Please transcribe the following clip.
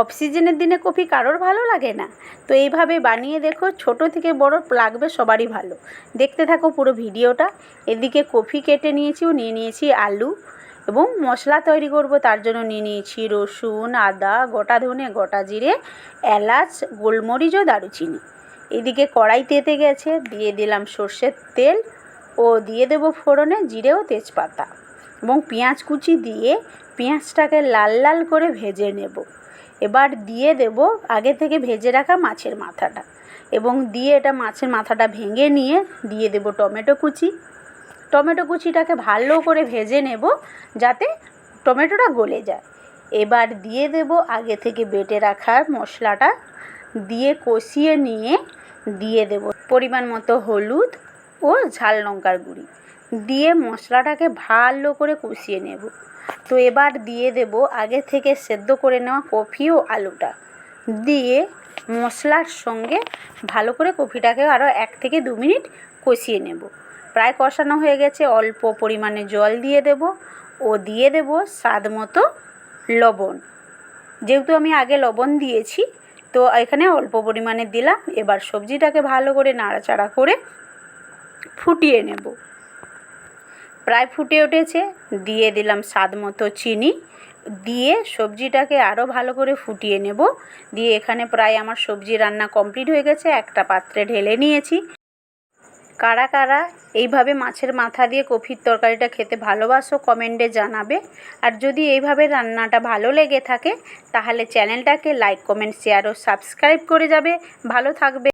Of সিজনের দিনে coffee কারোর ভালো লাগে না? তো এইভাবে বানিয়ে দেখো, ছোট থেকে বড় লাগবে সবারই ভালো। দেখতে থাকো পুরো ভিডিওটা। এদিকে কফি কেটে নিয়েছি ও নিয়ে নিয়েছি আলু, এবং মশলা তৈরি করব তার জন্য নিয়ে নিয়েছি রসুন, আদা, গোটা ধনে, গোটা জিরে, এলাচ, গোলমরিচ ও দারুচিনি। এদিকে কড়াই তেতে গেছে, দিয়ে দিলাম সর্ষের তেল ও দিয়ে দেবো ফোড়নে জিরে ও তেজপাতা, এবং পেঁয়াজ কুচি দিয়ে পেঁয়াজটাকে লাল লাল করে ভেজে নেব। এবার দিয়ে দেব আগে থেকে ভেজে রাখা মাছের মাথাটা, এবং দিয়ে এটা মাছের মাথাটা ভেঙে নিয়ে দিয়ে দেব টমেটো কুচি। টমেটো কুচিটাকে ভালো করে ভেজে নেব যাতে টমেটোটা গলে যায়। এবার দিয়ে দেব আগে থেকে বেটে রাখা মশলাটা, দিয়ে কষিয়ে নিয়ে দিয়ে দেব পরিমাণ মতো হলুদ ও ঝাল লঙ্কার গুঁড়ি, দিয়ে মশলাটাকে ভালো করে কষিয়ে নেব। তো এবার দিয়ে দেব আগে থেকে সেদ্ধ করে নেওয়া কফি ও আলুটা, দিয়ে মশলার সঙ্গে ভালো করে কফিটাকে আরও 1 থেকে 2 মিনিট কষিয়ে নেব। প্রায় কষানো হয়ে গেছে, অল্প পরিমাণে জল দিয়ে দেব ও দিয়ে দেব স্বাদ মতো লবণ। যেহেতু আমি আগে লবণ দিয়েছি, তো এখানে অল্প পরিমাণে দিলাম। এবার সবজিটাকে ভালো করে নাড়াচাড়া করে ফুটিয়ে নেব। প্রায় ফুটে উঠেছে, দিয়ে দিলাম স্বাদ মতো চিনি, দিয়ে সবজিটাকে আরও ভালো করে ফুটিয়ে নেব। দিয়ে এখানে প্রায় আমার সবজি রান্না কমপ্লিট হয়ে গেছে, একটা পাত্রে ঢেলে নিয়েছি। কারা কারা এইভাবে মাছের মাথা দিয়ে কফির তরকারিটা খেতে ভালোবাসো কমেন্টে জানাবে। আর যদি এইভাবে রান্নাটা ভালো লেগে থাকে তাহলে চ্যানেলটাকে লাইক, কমেন্ট, শেয়ার ও সাবস্ক্রাইব করে যাবে। ভালো থাকবে।